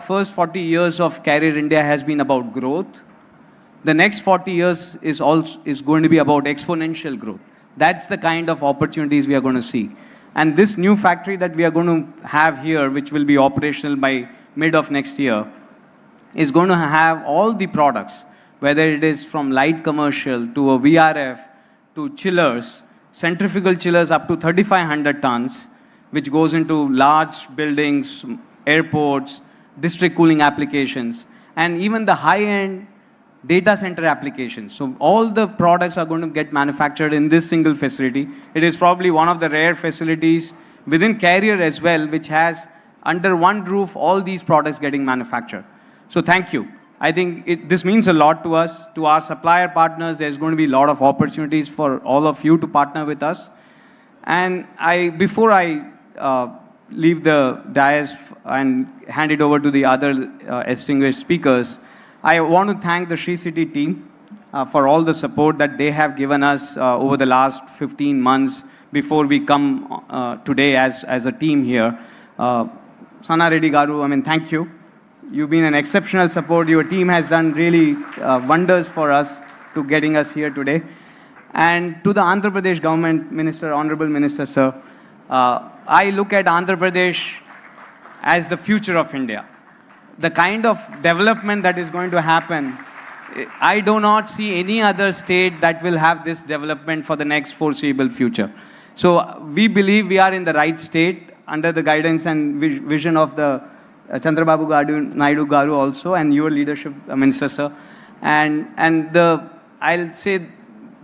first 40 years of Career India has been about growth. The next 40 years is going to be about exponential growth. That's the kind of opportunities we are going to see. And this new factory that we are going to have here, which will be operational by mid of next year, is going to have all the products, whether it is from light commercial to a VRF to chillers, centrifugal chillers up to 3,500 tons, which goes into large buildings, airports, district cooling applications, and even the high-end data center applications. So all the products are going to get manufactured in this single facility. It is probably one of the rare facilities within Carrier as well, which has under one roof all these products getting manufactured. So thank you. I think this means a lot to us, to our supplier partners. There's going to be a lot of opportunities for all of you to partner with us. And before I leave the dais and hand it over to the other distinguished speakers, I want to thank the Sricity team for all the support that they have given us over the last 15 months before we come today as a team here. Sana Reddy Garu, I mean, thank you. You've been an exceptional support. Your team has done really wonders for us to getting us here today. And to the Andhra Pradesh government, Minister, Honorable Minister, sir, I look at Andhra Pradesh as the future of India. The kind of development that is going to happen, I do not see any other state that will have this development for the next foreseeable future. So we believe we are in the right state under the guidance and vision of the Chandrababu Naidu Garu also, and your leadership, Minister, sir. And I'll say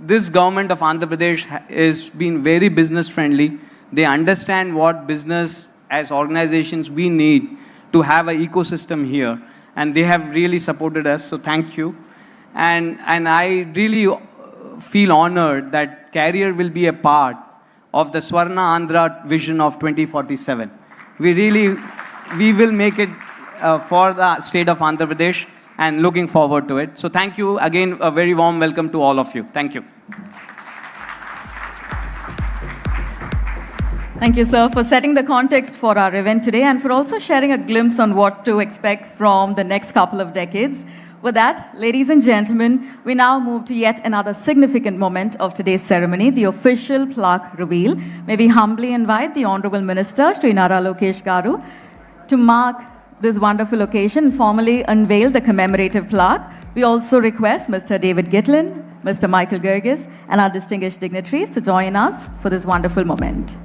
this government of Andhra Pradesh is been very business friendly. They understand what business as organizations we need to have an ecosystem here, and they have really supported us, so thank you. And I really feel honored that Carrier will be a part of the Swarna Andhra vision of 2047. We will make it for the state of Andhra Pradesh, and looking forward to it. So thank you again, a very warm welcome to all of you. Thank you. Thank you, sir, for setting the context for our event today and for also sharing a glimpse on what to expect from the next couple of decades. With that, ladies and gentlemen, we now move to yet another significant moment of today's ceremony, the official plaque reveal. May we humbly invite the Honorable Minister, Sri Nara Lokesh Garu, to mark this wonderful occasion and formally unveil the commemorative plaque. We also request Mr. David Gitlin, Mr. Michael Gergis, and our distinguished dignitaries to join us for this wonderful moment.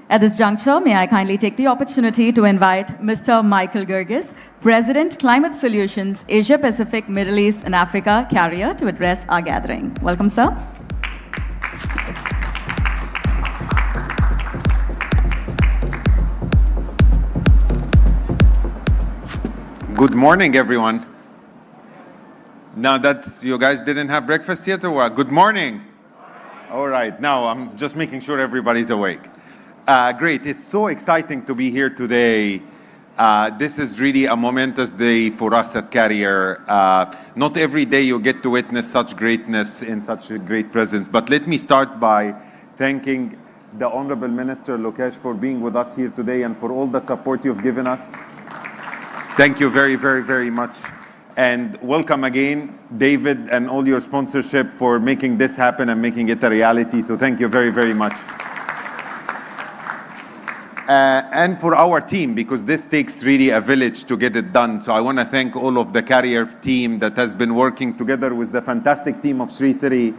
At this juncture, may I kindly take the opportunity to invite Mr. Michael Gergis, President, Climate Solutions, Asia Pacific, Middle East and Africa, Carrier, to address our gathering. Welcome, sir. Good morning, everyone. Now that you guys didn't have breakfast yet, or what? Good morning. All right, now I'm just making sure everybody's awake. Great, it's so exciting to be here today. This is really a momentous day for us at Carrier. Not every day you get to witness such greatness in such a great presence. But let me start by thanking the Honorable Minister Lokesh for being with us here today and for all the support you've given us. Thank you very, very, very much. And welcome again, David, and all your sponsorship for making this happen and making it a reality. So thank you very, very much. And for our team, because this takes really a village to get it done. So I want to thank all of the Carrier team that has been working together with the fantastic team of Sricity,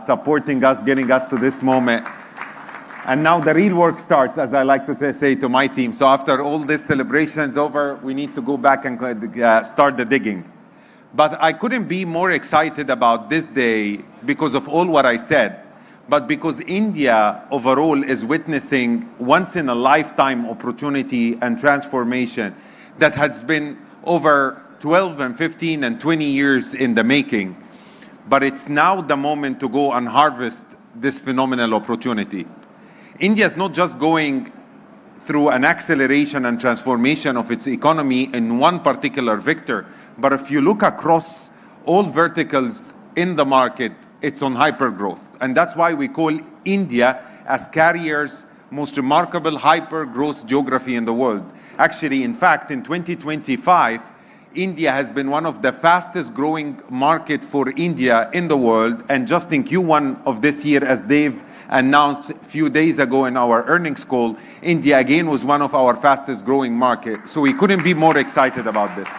supporting us, getting us to this moment. And now the real work starts, as I like to say to my team. So after all this celebrations over, we need to go back and start the digging. But I couldn't be more excited about this day because of all what I said, but because India overall is witnessing once in a lifetime opportunity and transformation that has been over 12 and 15 and 20 years in the making. But it's now the moment to go and harvest this phenomenal opportunity. India is not just going through an acceleration and transformation of its economy in one particular vector, but if you look across all verticals in the market, it's on hyper-growth. And that's why we call India as Carrier's most remarkable hyper-growth geography in the world. Actually, in fact, in 2025, India has been one of the fastest growing market for India in the world. And just in Q1 of this year, as Dave announced a few days ago in our earnings call, India again was one of our fastest growing markets. So we couldn't be more excited about this.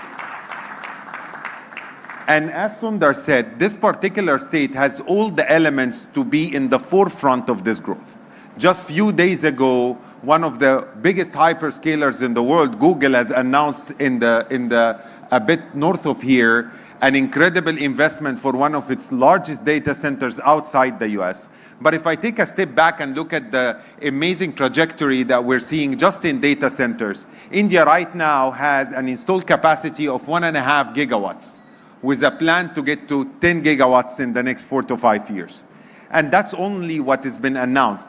And as Sundar said, this particular state has all the elements to be in the forefront of this growth. Just few days ago, one of the biggest hyperscalers in the world, Google, has announced in a bit north of here, an incredible investment for one of its largest data centers outside the US. But if I take a step back and look at the amazing trajectory that we're seeing just in data centers, India right now has an installed capacity of 1.5 gigawatts, with a plan to get to 10 gigawatts in the next 4 to 5 years. And that's only what has been announced.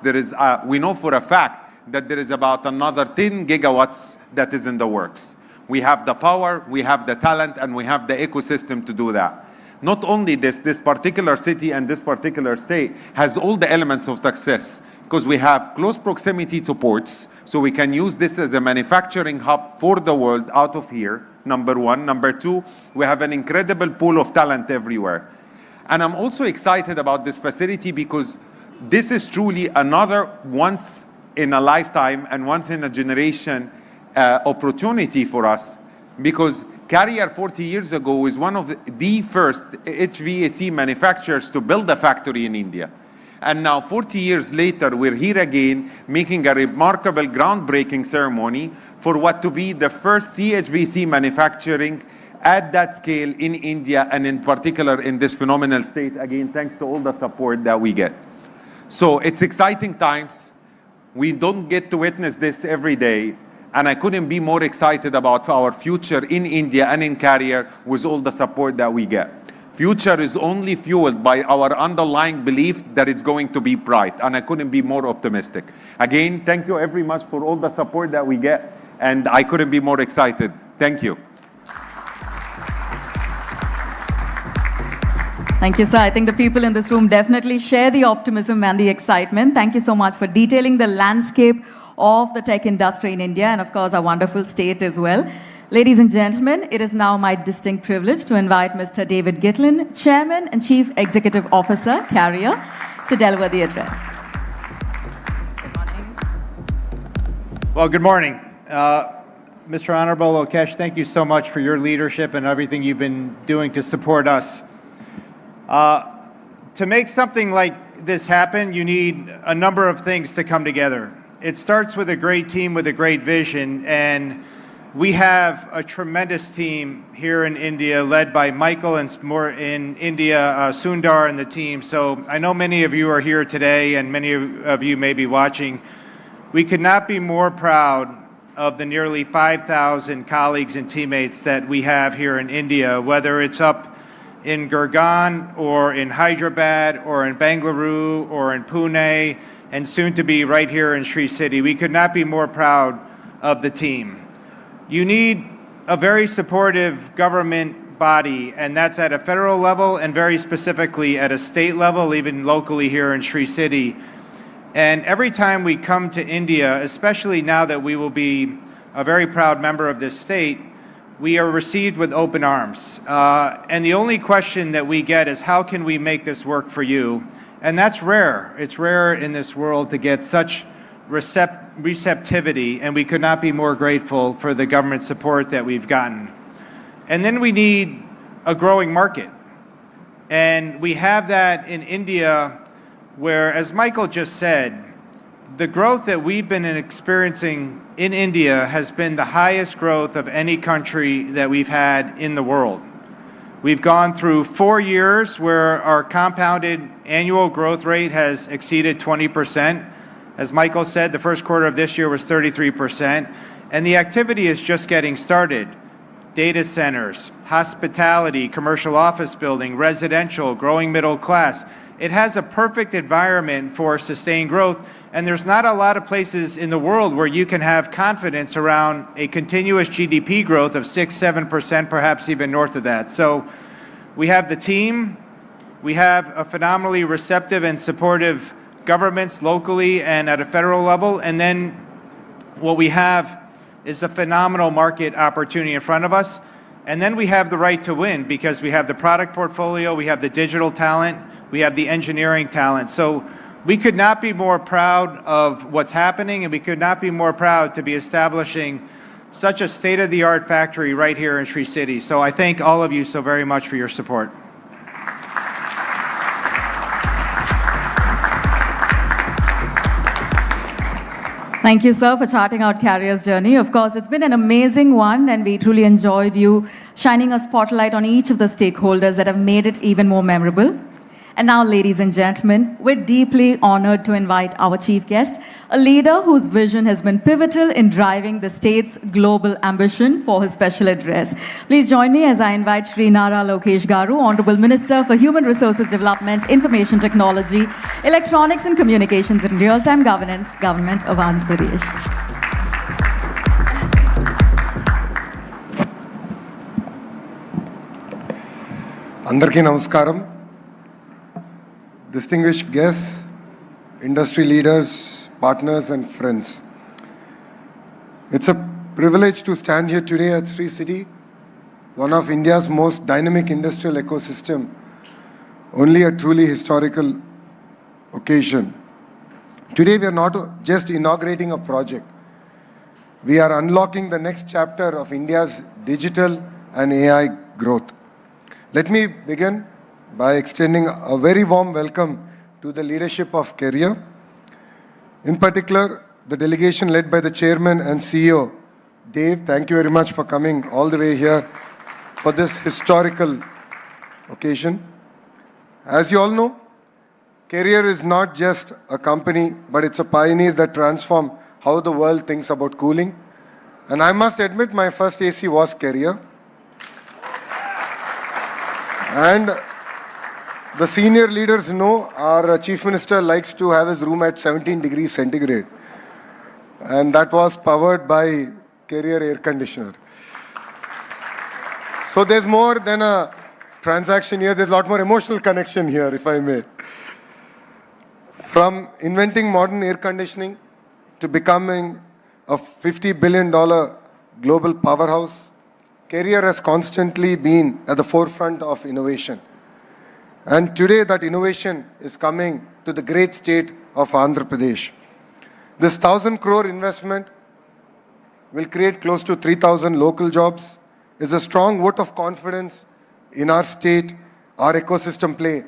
We know for a fact that there is about another 10 gigawatts that is in the works. We have the power, we have the talent, and we have the ecosystem to do that. Not only this particular city and this particular state has all the elements of success, because we have close proximity to ports, so we can use this as a manufacturing hub for the world out of here, number one. Number two, we have an incredible pool of talent everywhere. And I'm also excited about this facility because this is truly another once in a lifetime and once in a generation opportunity for us, because Carrier 40 years ago was one of the first HVAC manufacturers to build a factory in India. And now 40 years later, we're here again making a remarkable groundbreaking ceremony for what to be the first CHVAC manufacturing at that scale in India, and in particular in this phenomenal state, again, thanks to all the support that we get. So it's exciting times. We don't get to witness this every day. And I couldn't be more excited about our future in India and in Carrier with all the support that we get. Future is only fueled by our underlying belief that it's going to be bright, and I couldn't be more optimistic. Again, thank you very much for all the support that we get, and I couldn't be more excited. Thank you. Thank you, sir. I think the people in this room definitely share the optimism and the excitement. Thank you so much for detailing the landscape of the tech industry in India, and of course our wonderful state as well. Ladies and gentlemen, it is now my distinct privilege to invite Mr. David Gitlin, Chairman and Chief Executive Officer, Carrier, to deliver the address. Good morning. Well, good morning. Mr. Honorable Lokesh, thank you so much for your leadership and everything you've been doing to support us. To make something like this happen, you need a number of things to come together. It starts with a great team with a great vision, and we have a tremendous team here in India led by Michael, and more in India, Sundar and the team. So I know many of you are here today and many of you may be watching. We could not be more proud of the nearly 5,000 colleagues and teammates that we have here in India, whether it's up in Gurgaon or in Hyderabad or in Bengaluru or in Pune, and soon to be right here in Sricity. We could not be more proud of the team. You need a very supportive government body, and that's at a federal level and very specifically at a state level, even locally here in Sricity. And every time we come to India, especially now that we will be a very proud member of this state, we are received with open arms. And the only question that we get is, how can we make this work for you? And that's rare. It's rare in this world to get such receptivity, and we could not be more grateful for the government support that we've gotten. And then we need a growing market. And we have that in India, where, as Michael just said, the growth that we've been experiencing in India has been the highest growth of any country that we've had in the world. We've gone through 4 years where our compounded annual growth rate has exceeded 20%. As Michael said, the first quarter of this year was 33%. And the activity is just getting started. Data centers, hospitality, commercial office building, residential, growing middle class. It has a perfect environment for sustained growth, and there's not a lot of places in the world where you can have confidence around a continuous GDP growth of 6, 7%, perhaps even north of that. So we have the team, we have a phenomenally receptive and supportive governments locally and at a federal level, and then what we have is a phenomenal market opportunity in front of us. And then we have the right to win because we have the product portfolio, we have the digital talent, we have the engineering talent. So we could not be more proud of what's happening, and we could not be more proud to be establishing such a state-of-the-art factory right here in Sricity. So I thank all of you so very much for your support. Thank you, sir, for charting out Carrier's journey. Of course, it's been an amazing one, and we truly enjoyed you shining a spotlight on each of the stakeholders that have made it even more memorable. And now, ladies and gentlemen, we're deeply honored to invite our chief guest, a leader whose vision has been pivotal in driving the state's global ambition, for his special address. Please join me as I invite Shri Nara Lokesh Garu, Honorable Minister for Human Resources Development, Information Technology, Electronics and Communications and Real-Time Governance, Government of Andhra Pradesh. Andarki Namaskaram. Distinguished guests, industry leaders, partners and friends. It's a privilege to stand here today at Sricity, one of India's most dynamic industrial ecosystem, only a truly historical occasion. Today we are not just inaugurating a project, we are unlocking the next chapter of India's digital and AI growth. Let me begin by extending a very warm welcome to the leadership of Carrier. In particular, the delegation led by the chairman and CEO, Dave. Thank you very much for coming all the way here for this historical occasion. As you all know, Carrier is not just a company, but it's a pioneer that transformed how the world thinks about cooling. And I must admit, my first AC was Carrier. And the senior leaders know our chief minister likes to have his room at 17 degrees centigrade. And that was powered by Carrier air conditioner. So there's more than a transaction here. There's a lot more emotional connection here, if I may. From inventing modern air conditioning to becoming a $50 billion global powerhouse, Carrier has constantly been at the forefront of innovation. And today that innovation is coming to the great state of Andhra Pradesh. This 1,000 crore investment will create close to 3,000 local jobs, is a strong vote of confidence in our state, our ecosystem play,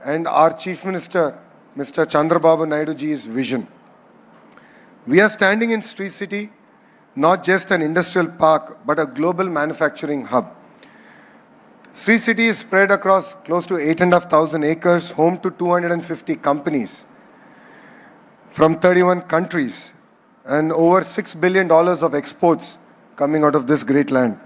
and our Chief Minister, Mr. Chandrababu Naidu ji's vision. We are standing in Sricity, not just an industrial park, but a global manufacturing hub. Sricity is spread across close to 8,500 acres, home to 250 companies from 31 countries and over $6 billion of exports coming out of this great land.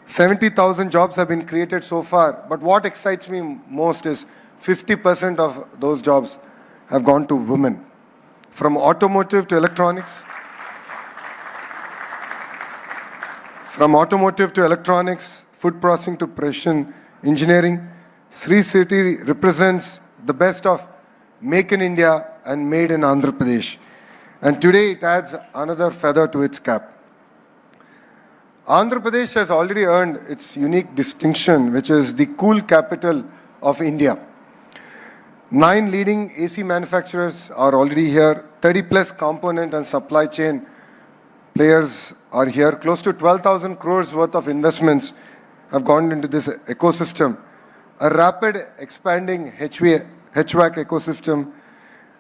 70,000 jobs have been created so far, but what excites me most is 50% of those jobs have gone to women. From automotive to electronics, food processing to precision engineering, Sricity represents the best of Make in India and Made in Andhra Pradesh. And today it adds another feather to its cap. Andhra Pradesh has already earned its unique distinction, which is the cool capital of India. 9 leading AC manufacturers are already here. 30 plus component and supply chain players are here. Close to 12,000 crores worth of investments have gone into this ecosystem. A rapid expanding HVAC ecosystem.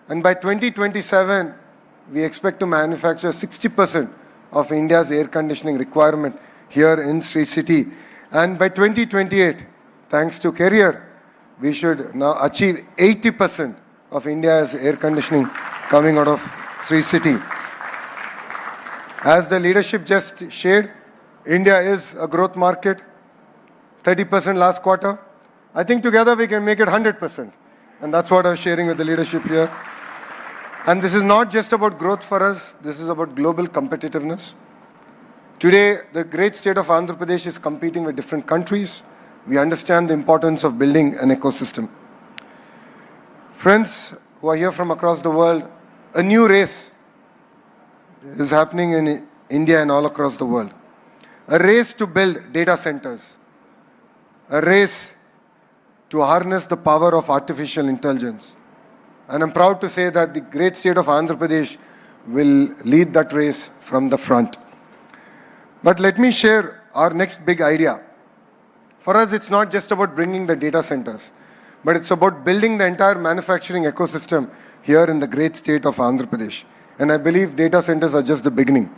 And by 2027, we expect to manufacture 60% of India's air conditioning requirement here in Sricity. And by 2028, thanks to Carrier, we should now achieve 80% of India's air conditioning coming out of Sricity. As the leadership just shared, India is a growth market, 30% last quarter. I think together we can make it 100%. And that's what I'm sharing with the leadership here. And this is not just about growth for us, this is about global competitiveness. Today, the great state of Andhra Pradesh is competing with different countries. We understand the importance of building an ecosystem. Friends who are here from across the world, a new race is happening in India and all across the world. A race to build data centers. A race to harness the power of artificial intelligence. And I'm proud to say that the great state of Andhra Pradesh will lead that race from the front. But let me share our next big idea. For us, it's not just about bringing the data centers, but it's about building the entire manufacturing ecosystem here in the great state of Andhra Pradesh. And I believe data centers are just the beginning.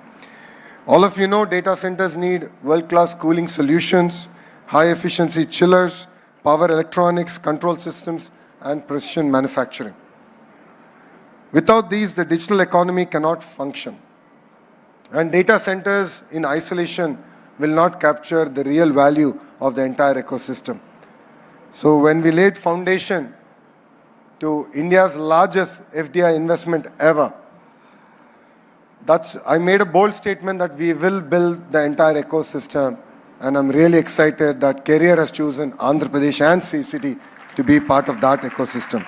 All of you know data centers need world-class cooling solutions, high-efficiency chillers, power electronics, control systems, and precision manufacturing. Without these, the digital economy cannot function. And data centers in isolation will not capture the real value of the entire ecosystem. So when we laid foundation to India's largest FDI investment ever, I made a bold statement that we will build the entire ecosystem, and I'm really excited that Carrier has chosen Andhra Pradesh and Sricity to be part of that ecosystem.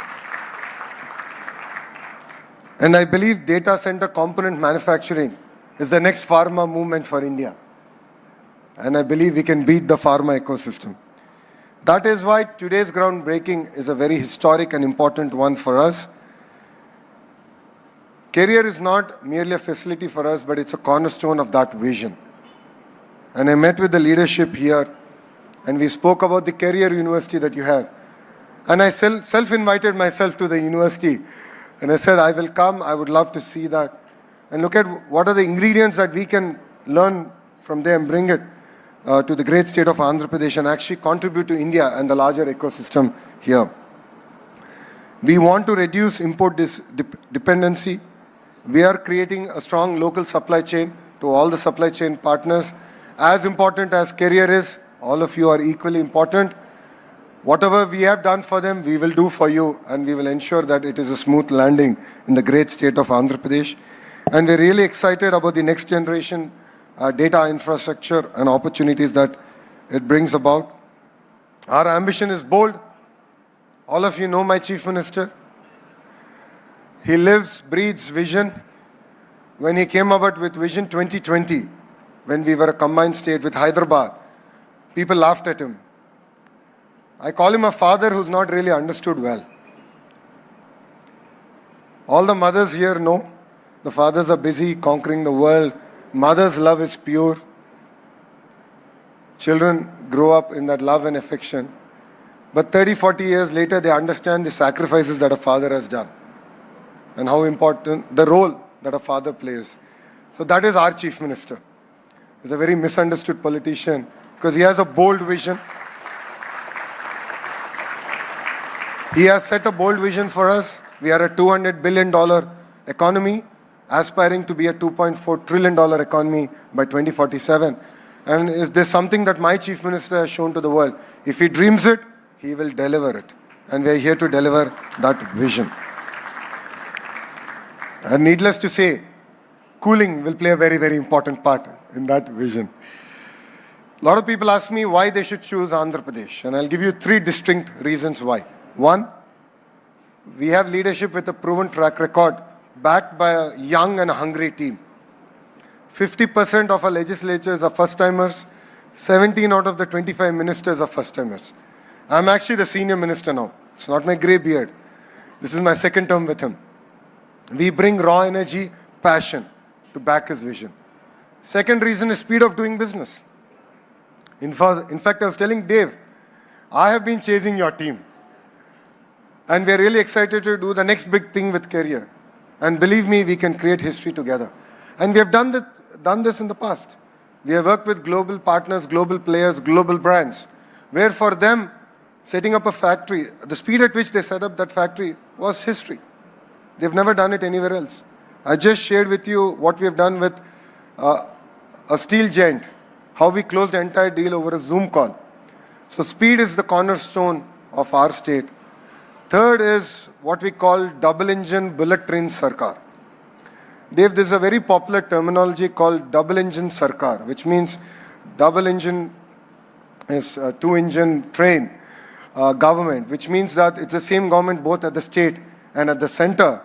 And I believe data center component manufacturing is the next pharma movement for India. And I believe we can beat the pharma ecosystem. That is why today's groundbreaking is a very historic and important one for us. Carrier is not merely a facility for us, but it's a cornerstone of that vision. And I met with the leadership here, and we spoke about the Carrier University that you have. And I self-invited myself to the university. And I said, I will come, I would love to see that. And look at what are the ingredients that we can learn from there and bring it to the great state of Andhra Pradesh and actually contribute to India and the larger ecosystem here. We want to reduce import dependency. We are creating a strong local supply chain to all the supply chain partners. As important as Carrier is, all of you are equally important. Whatever we have done for them, we will do for you, and we will ensure that it is a smooth landing in the great state of Andhra Pradesh. And we're really excited about the next generation data infrastructure and opportunities that it brings about. Our ambition is bold. All of you know my Chief Minister. He lives, breathes vision. When he came about with Vision 2020, when we were a combined state with Hyderabad, people laughed at him. I call him a father who's not really understood well. All the mothers here know the fathers are busy conquering the world. Mother's love is pure. Children grow up in that love and affection. But 30, 40 years later, they understand the sacrifices that a father has done and how important the role that a father plays. So that is our Chief Minister. He's a very misunderstood politician because he has a bold vision. He has set a bold vision for us. We are a $200 billion economy, aspiring to be a $2.4 trillion economy by 2047. And is there something that my Chief Minister has shown to the world? If he dreams it, he will deliver it. And we are here to deliver that vision. And needless to say, cooling will play a very, very important part in that vision. A lot of people ask me why they should choose Andhra Pradesh. And I'll give you 3 distinct reasons why. One, we have leadership with a proven track record backed by a young and hungry team. 50% of our legislatures are first-timers. 17 out of the 25 ministers are first-timers. I'm actually the senior minister now. It's not my grey beard. This is my second term with him. We bring raw energy, passion to back his vision. Second reason is speed of doing business. In fact, I was telling Dave, I have been chasing your team. And we are really excited to do the next big thing with Career. And believe me, we can create history together. And we have done this in the past. We have worked with global partners, global players, global brands, where for them, setting up a factory, the speed at which they set up that factory was history. They've never done it anywhere else. I just shared with you what we have done with a steel giant, how we closed the entire deal over a Zoom call. So speed is the cornerstone of our state. Third is what we call double engine bullet train sarkar. Dave, this is a very popular terminology called double engine sarkar, which means double engine is a two-engine train government, which means that it's the same government both at the state and at the center.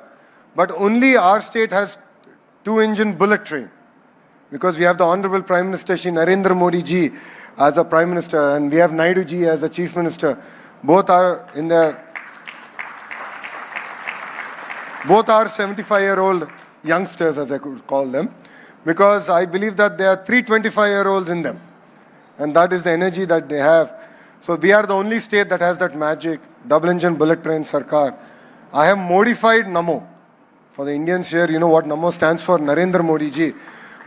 But only our state has two-engine bullet train, because we have the Honorable Prime Minister Shri Narendra Modi ji as a Prime Minister, and we have Naidu ji as a Chief Minister. Both are 75-year-old youngsters, as I could call them, because I believe that there are 325-year-olds in them, and that is the energy that they have. So we are the only state that has that magic, double engine bullet train sarkar. I have modified Namo. For the Indians here, you know what Namo stands for, Narendra Modi ji.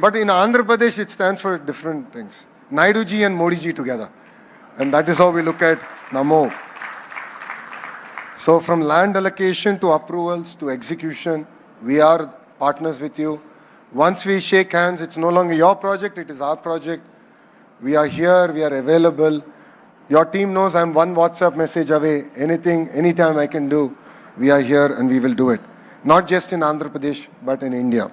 But in Andhra Pradesh, it stands for different things. Naidu ji and Modi ji together. And that is how we look at Namo. So from land allocation to approvals to execution, we are partners with you. Once we shake hands, it's no longer your project, it is our project. We are here, we are available. Your team knows I'm one WhatsApp message away. Anything, anytime I can do, we are here and we will do it. Not just in Andhra Pradesh, but in India.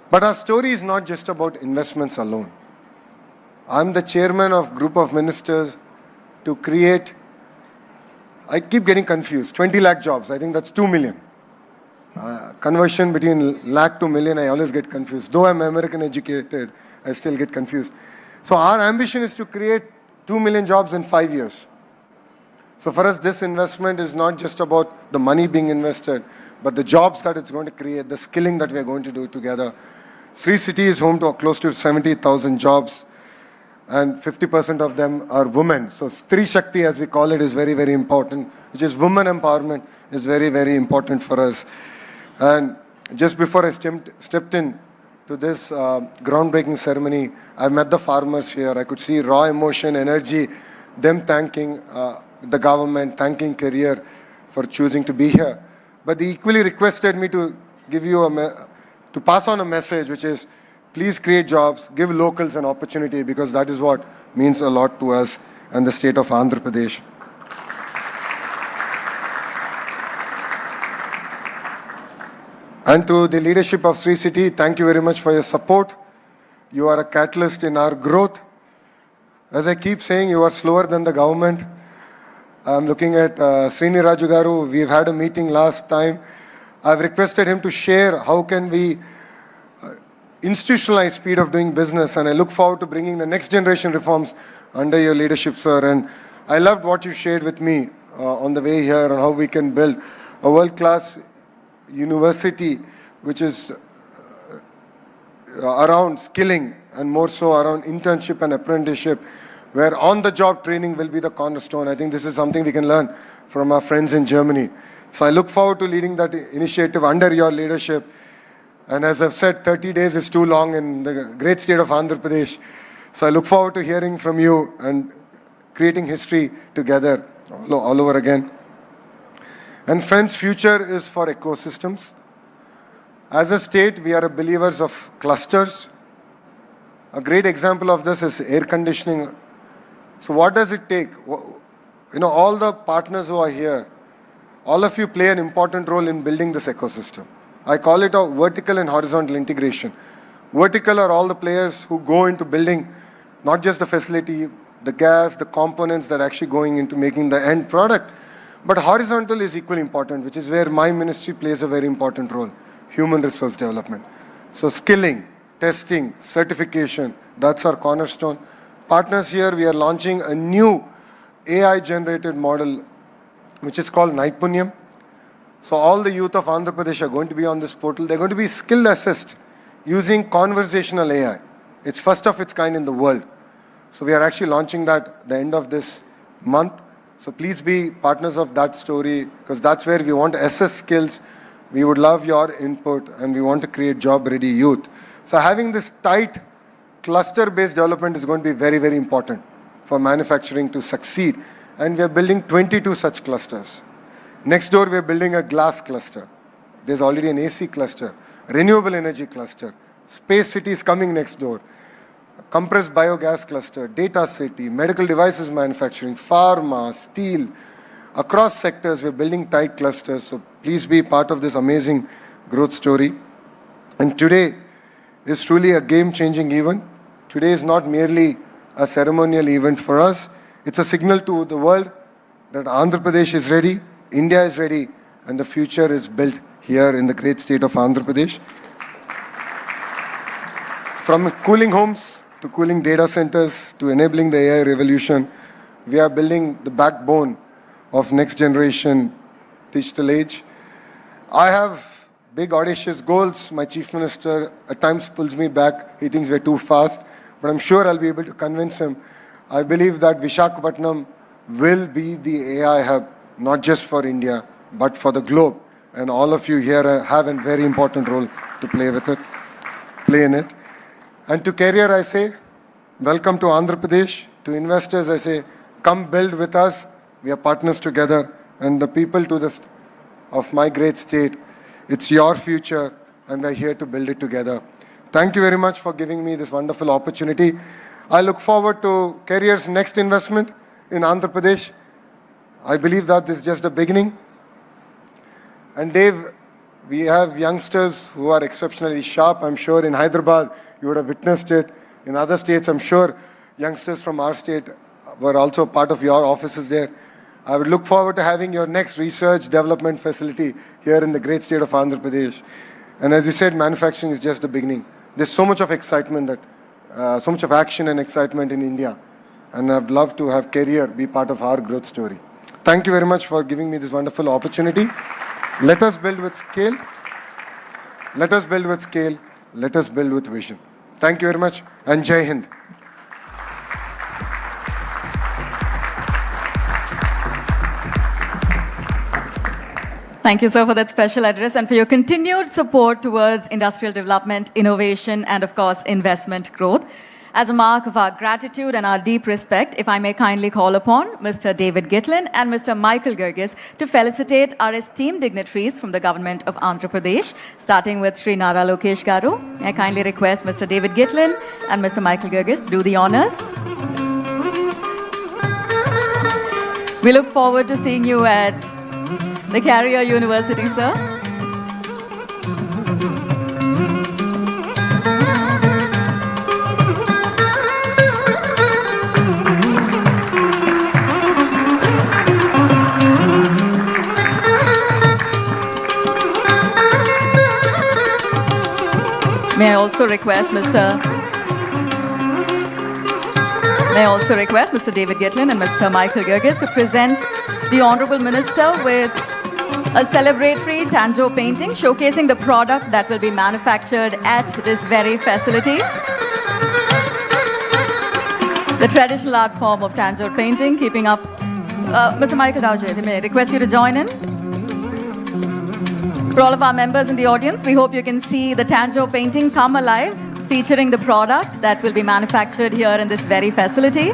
But our story is not just about investments alone. I'm the chairman of group of ministers to create, I keep getting confused, 20 lakh jobs. I think that's 2 million. Conversion between lakh to million, I always get confused. Though I'm American educated, I still get confused. So our ambition is to create 2 million jobs in 5 years. So for us, this investment is not just about the money being invested, but the jobs that it's going to create, the skilling that we're going to do together. Sricity is home to close to 70,000 jobs, and 50% of them are women. So Sricity, as we call it, is very, very important, which is women empowerment, is very, very important for us. And just before I stepped in to this groundbreaking ceremony, I met the farmers here. I could see raw emotion, energy, them thanking the government, thanking Career for choosing to be here. But they equally requested me to give you to pass on a message, which is, please create jobs, give locals an opportunity, because that is what means a lot to us and the state of Andhra Pradesh. And to the leadership of Sricity, thank you very much for your support. You are a catalyst in our growth. As I keep saying, you are slower than the government. I'm looking at Srini Raju Garu. We've had a meeting last time. I've requested him to share how can we institutionalize speed of doing business, and I look forward to bringing the next generation reforms under your leadership, sir. And I loved what you shared with me on the way here on how we can build a world-class university which is around skilling and more so around internship and apprenticeship, where on-the-job training will be the cornerstone. I think this is something we can learn from our friends in Germany. So I look forward to leading that initiative under your leadership. And as I've said, 30 days is too long in the great state of Andhra Pradesh. So I look forward to hearing from you and creating history together all over again. And friends, future is for ecosystems. As a state, we are believers of clusters. A great example of this is air conditioning. So what does it take? You know, all the partners who are here, all of you play an important role in building this ecosystem. I call it a vertical and horizontal integration. Vertical are all the players who go into building not just the facility, the gas, the components that are actually going into making the end product. But horizontal is equally important, which is where my ministry plays a very important role, human resource development. So skilling, testing, certification, that's our cornerstone. Partners here, we are launching a new AI-generated model, which is called Naipunyam. So all the youth of Andhra Pradesh are going to be on this portal. They're going to be skill assessed using conversational AI. It's first of its kind in the world. So we are actually launching that at the end of this month. So please be partners of that story, because that's where we want to assess skills. We would love your input, and we want to create job-ready youth. So having this tight cluster-based development is going to be very, very important for manufacturing to succeed. And we are building 22 such clusters. Next door, we are building a glass cluster. There's already an AC cluster, renewable energy cluster, space cities coming next door, compressed biogas cluster, data city, medical devices manufacturing, pharma, steel. Across sectors, we're building tight clusters. So please be part of this amazing growth story. And today is truly a game-changing event. Today is not merely a ceremonial event for us. It's a signal to the world that Andhra Pradesh is ready, India is ready, and the future is built here in the great state of Andhra Pradesh. From cooling homes to cooling data centers to enabling the AI revolution, we are building the backbone of next generation digital age. I have big audacious goals. My chief minister at times pulls me back. He thinks we're too fast, but I'm sure I'll be able to convince him. I believe that Visakhapatnam will be the AI hub, not just for India, but for the globe. And all of you here have a very important role to play in it. And to career, I say, welcome to Andhra Pradesh. To investors, I say, come build with us. We are partners together. And the people of my great state, it's your future, and we're here to build it together. Thank you very much for giving me this wonderful opportunity. I look forward to Career's next investment in Andhra Pradesh. I believe that this is just a beginning. And Dave, we have youngsters who are exceptionally sharp. I'm sure in Hyderabad, you would have witnessed it. In other states, I'm sure youngsters from our state were also part of your offices there. I would look forward to having your next research development facility here in the great state of Andhra Pradesh. And as you said, manufacturing is just the beginning. There's so much of excitement, so much of action and excitement in India. And I'd love to have Career be part of our growth story. Thank you very much for giving me this wonderful opportunity. Let us build with scale. Let us build with scale. Let us build with vision. Thank you very much, and Jai Hind. Thank you, sir, for that special address and for your continued support towards industrial development, innovation, and of course, investment growth. As a mark of our gratitude and our deep respect, if I may kindly call upon Mr. David Gitlin and Mr. Michael Girgis to felicitate our esteemed dignitaries from the government of Andhra Pradesh, starting with Sri Nara Lokesh Garu. May I kindly request Mr. David Gitlin and Mr. Michael Girgis to do the honors. We look forward to seeing you at the Carrier University, sir. May I also request Mr. David Gitlin and Mr. Michael Girgis to present the Honorable Minister with a celebratory Tanjo painting showcasing the product that will be manufactured at this very facility. The traditional art form of Tanjore painting, keeping up. Mr. Michael Dowjay, may I request you to join in? For all of our members in the audience, we hope you can see the Tanjore painting come alive, featuring the product that will be manufactured here in this very facility.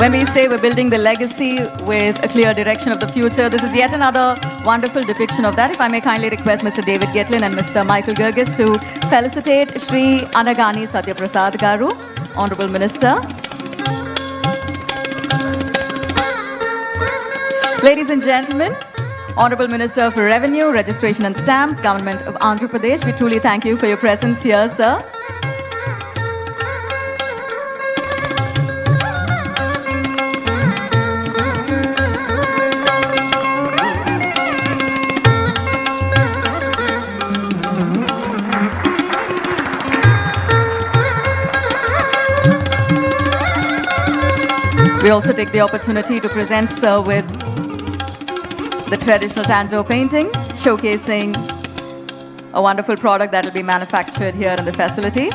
When we say we're building the legacy with a clear direction of the future, this is yet another wonderful depiction of that. If I may kindly request Mr. David Gitlin and Mr. Michael Girgis to felicitate Shri Anagani Satyaprasad Garu, Honorable Minister. Ladies and gentlemen, Honorable Minister for Revenue, Registration and Stamps, Government of Andhra Pradesh, we truly thank you for your presence here, sir. We also take the opportunity to present Sir with the traditional Tanjo painting, showcasing a wonderful product that will be manufactured here in the facility.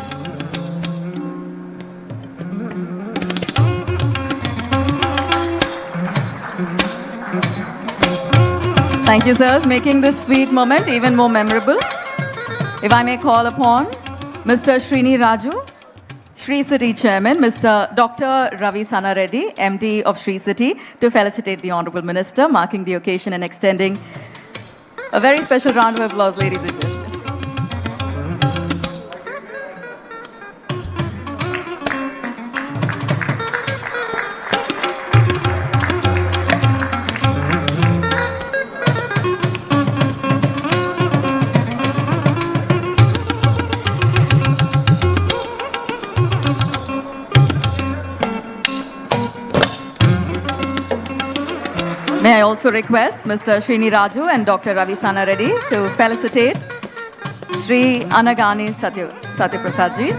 Thank you, sirs, making this sweet moment even more memorable. If I may call upon Mr. Srini Raju, Sricity Chairman, Mr. Dr. Ravi Sana Reddy, MD of Sricity, to felicitate the Honorable Minister, marking the occasion and extending a very special round of applause, ladies and gentlemen. May I also request Mr. Srini Raju and Dr. Ravi Sana Reddy to felicitate Sri Anagani Satyaprasad ji.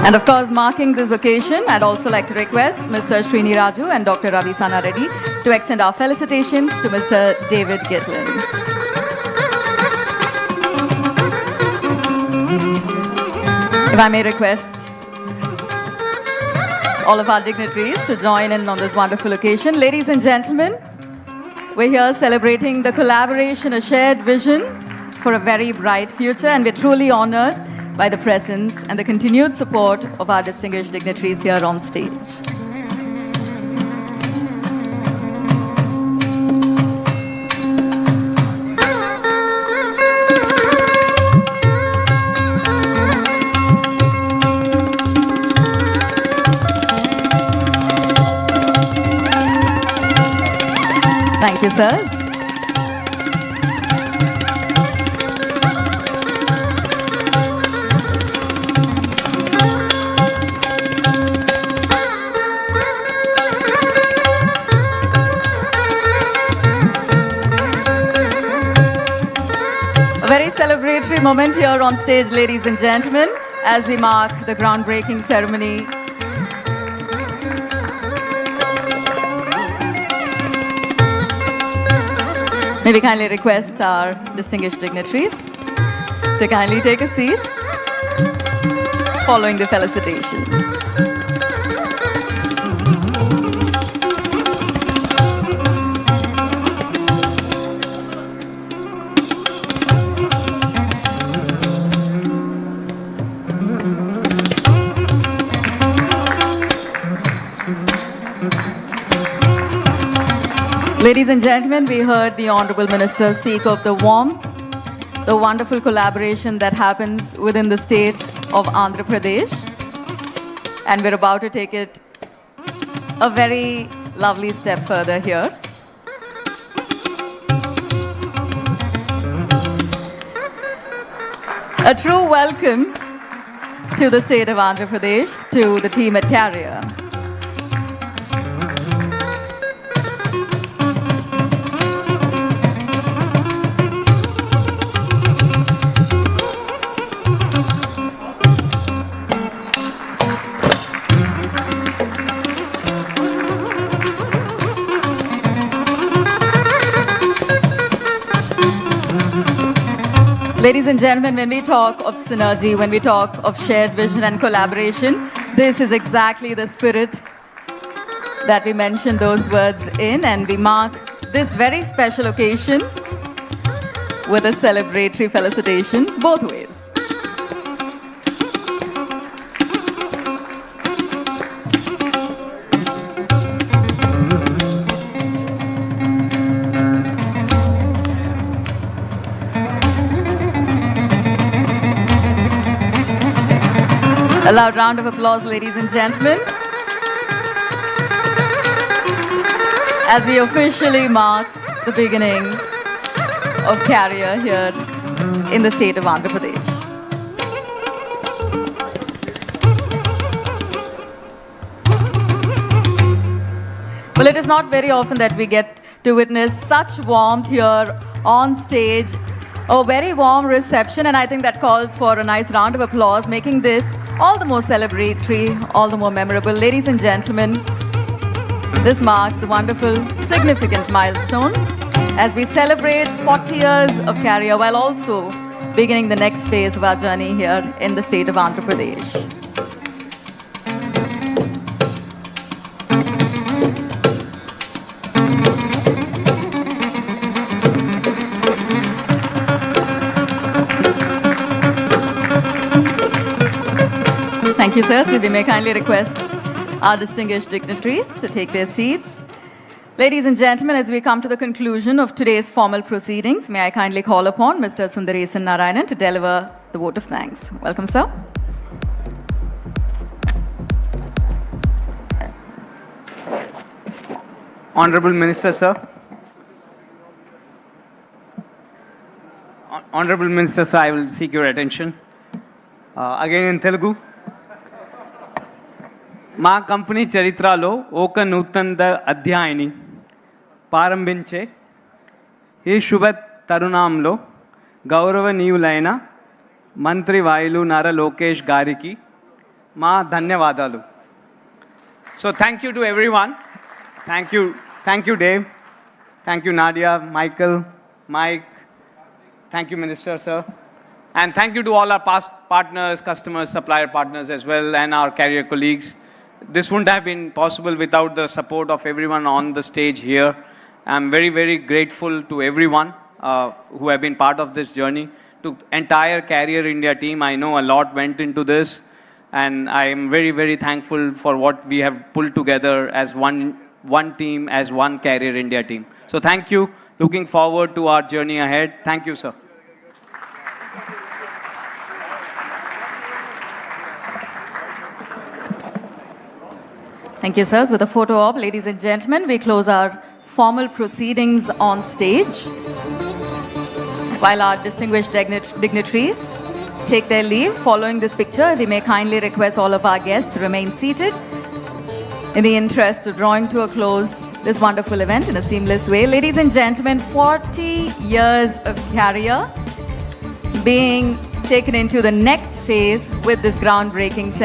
And of course, marking this occasion, I'd also like to request Mr. Srini Raju and Dr. Ravi Sana Reddy to extend our felicitations to Mr. David Gitlin. If I may request all of our dignitaries to join in on this wonderful occasion. Ladies and gentlemen, we're here celebrating the collaboration, a shared vision for a very bright future, and we're truly honored by the presence and the continued support of our distinguished dignitaries here on stage. Thank you, sirs. A very celebratory moment here on stage, ladies and gentlemen, as we mark the groundbreaking ceremony. May we kindly request our distinguished dignitaries to kindly take a seat following the felicitation. Ladies and gentlemen, we heard the Honorable Minister speak of the warmth, the wonderful collaboration that happens within the state of Andhra Pradesh. And we're about to take it a very lovely step further here. A true welcome to the state of Andhra Pradesh, to the team at Carrier. Ladies and gentlemen, when we talk of synergy, when we talk of shared vision and collaboration, this is exactly the spirit that we mention those words in, and we mark this very special occasion with a celebratory felicitation both ways. A loud round of applause, ladies and gentlemen, as we officially mark the beginning of Carrier here in the state of Andhra Pradesh. Well, it is not very often that we get to witness such warmth here on stage. A very warm reception, and I think that calls for a nice round of applause, making this all the more celebratory, all the more memorable. Ladies and gentlemen, this marks the wonderful, significant milestone as we celebrate 40 years of career while also beginning the next phase of our journey here in the state of Andhra Pradesh. Thank you, sir. So we may kindly request our distinguished dignitaries to take their seats. Ladies and gentlemen, as we come to the conclusion of today's formal proceedings, may I kindly call upon Mr. Sundaresan Narayanan to deliver the vote of thanks. Welcome, sir. Honorable Minister, sir. Honorable Minister, sir, I will seek your attention. Again in Telugu. మా company చరిత్రలో ఒక నూతన అధ్యాయాన్ని ప్రారంభించే ఈ శుభ తరుణంలో గౌరవనీయులైన మంత్రి వాయులు నారా లోకేష్ గారికి మా ధన్యవాదాలు. So thank you to everyone. Thank you Dave. Thank you Nadia, Michael, Mike. Thank you Minister, sir. And thank you to all our past partners, customers, supplier partners as well, and our carrier colleagues. This wouldn't have been possible without the support of everyone on the stage here. I'm very, very grateful to everyone who have been part of this journey. To entire Carrier India team, I know a lot went into this, and I am very, very thankful for what we have pulled together as one team, as one Carrier India team. So thank you. Looking forward to our journey ahead. Thank you, sir. Thank you, sirs. With a photo op, ladies and gentlemen, we close our formal proceedings on stage. While our distinguished dignitaries take their leave, following this picture, we may kindly request all of our guests to remain seated in the interest of drawing to a close this wonderful event in a seamless way. Ladies and gentlemen, 40 years of career being taken into the next phase with this groundbreaking ceremony.